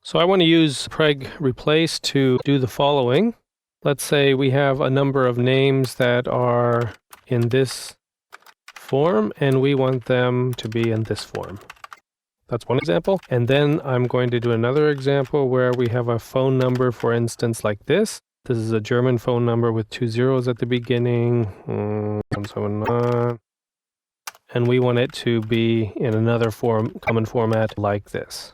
So I want to use preg replace to do the following. Let's say we have a number of names that are in this form, and we want them to be in this form. That's one example. And then I'm going to do another example where we have a phone number, for instance, like this. This is a German phone number with 2 zeros at the beginning, 179. And we want it to be in another common format like this.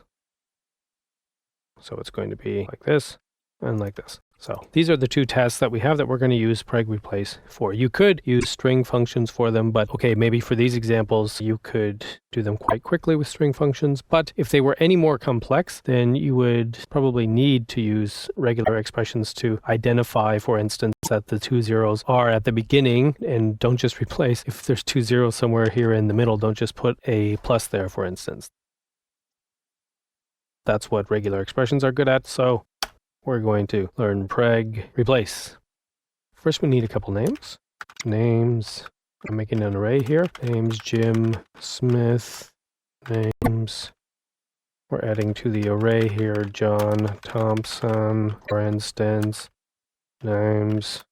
So it's going to be like this and like this. So these are the two tests that we have that we're going to use preg replace for. You could use string functions for them, but okay, maybe for these examples, you could do them quite quickly with string functions. But if they were any more complex, then you would probably need to use regular expressions to identify, for instance, that the 2 zeros are at the beginning, and don't just replace. If there's 2 zeros somewhere here in the middle, don't just put a plus there, for instance. That's what regular expressions are good at. So we're going to learn preg replace. First, we need a couple names. Names, I'm making an array here. Names Jim Smith. Names, we're adding to the array here John Thompson, for instance. Names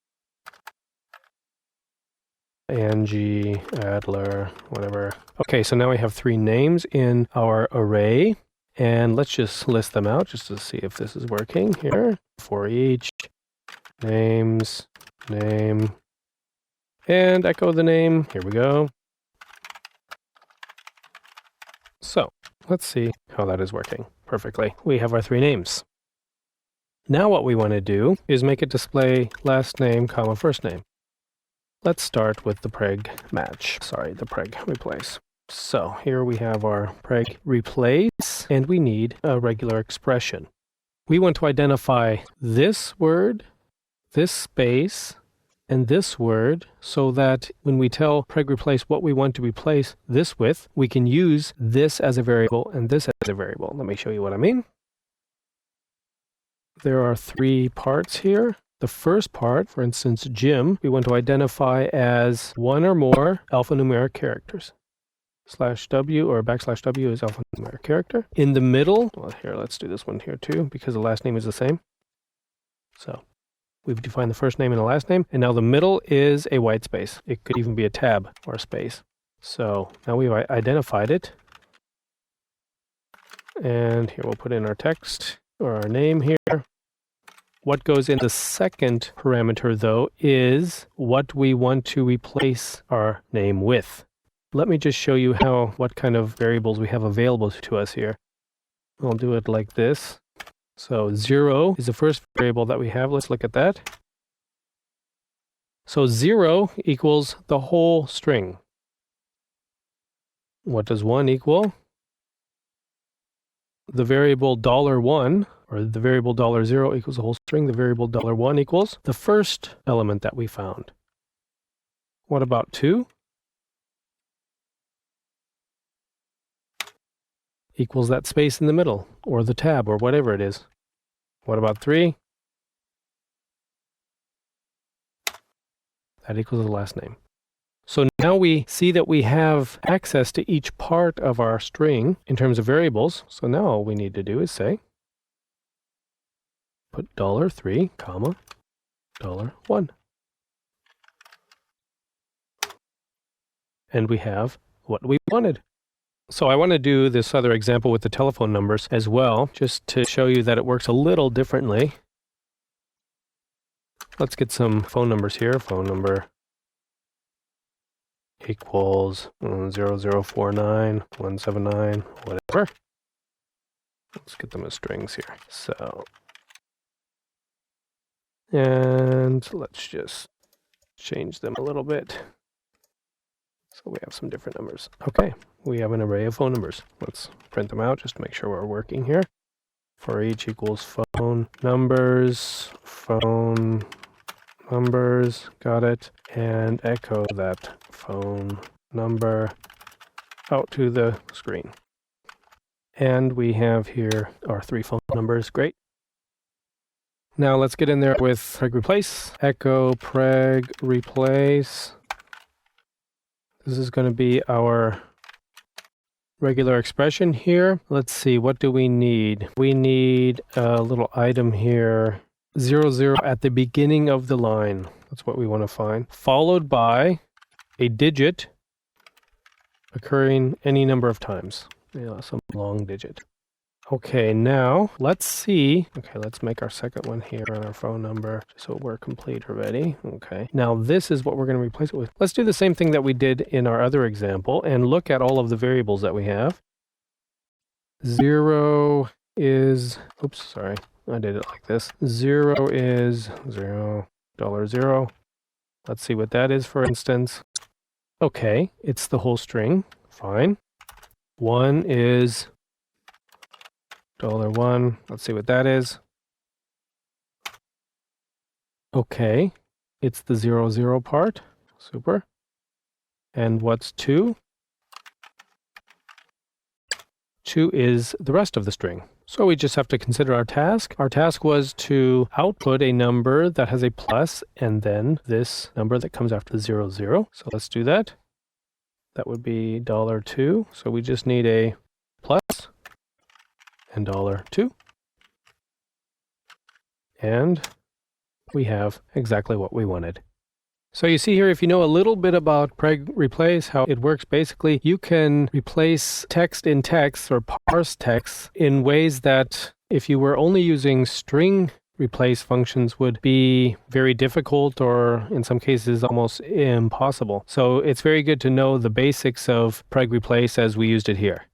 Angie Adler, whatever. Okay, so now we have 3 names in our array. And let's just list them out just to see if this is working here. For each, names, name, and echo the name. Here we go. So let's see how that is working perfectly. We have our 3 names. Now what we want to do is make it display last name, comma, first name. Let's start with the preg replace. So here we have our preg replace, and we need a regular expression. We want to identify this word, this space, and this word so that when we tell preg replace what we want to replace this with, we can use this as a variable and this as a variable. Let me show you what I mean. There are 3 parts here. The first part, for instance, Jim, we want to identify as 1 or more alphanumeric characters. /w or \w is alphanumeric character. In the middle, well, here, let's do this one here too, because the last name is the same. So we've defined the first name and the last name, and now the middle is a white space. It could even be a tab or a space. So now we've identified it. And here we'll put in our text or our name here. What goes in the second parameter, though, is what we want to replace our name with. Let me just show you what kind of variables we have available to us here. I'll do it like this. So 0 is the first variable that we have. Let's look at that. So 0 equals the whole string. What does 1 equal? The variable $1, or the variable $0 equals the whole string. The variable $1 equals the first element that we found. What about 2? Equals that space in the middle, or the tab, or whatever it is. What about 3? That equals the last name. So now we see that we have access to each part of our string in terms of variables. So now all we need to do is say, put $3, comma, $1. And we have what we wanted. So I want to do this other example with the telephone numbers as well, just to show you that it works a little differently. Let's get some phone numbers here. Phone number equals 0049, 179, whatever. Let's get them as strings here. So, and let's just change them a little bit. So we have some different numbers. Okay, we have an array of phone numbers. Let's print them out just to make sure we're working here. For each equals phone numbers, got it, and echo that phone number out to the screen. And we have here our 3 phone numbers. Great. Now let's get in there with preg replace. Echo preg replace. This is going to be our regular expression here. Let's see, what do we need? We need a little item here, 0, 0 at the beginning of the line. That's what we want to find. Followed by a digit occurring any number of times. Yeah, some long digit. Okay, now let's see. Okay, let's make our second one here on our phone number so we're complete already. Okay, now this is what we're going to replace it with. Let's do the same thing that we did in our other example and look at all of the variables that we have. 0 is, oops, sorry, I did it like this. 0 is $0. Let's see what that is, for instance. Okay, it's the whole string. Fine. 1 is $1. Let's see what that is. Okay, it's the 0, 0 part. Super. And what's 2? 2 is the rest of the string. So we just have to consider our task. Our task was to output a number that has a plus and then this number that comes after the 0, 0. So let's do that. That would be $2. So we just need a plus and $2. And we have exactly what we wanted. So you see here, if you know a little bit about preg replace, how it works, basically, you can replace text in text or parse text in ways that if you were only using string replace functions would be very difficult or in some cases almost impossible. So it's very good to know the basics of preg replace as we used it here.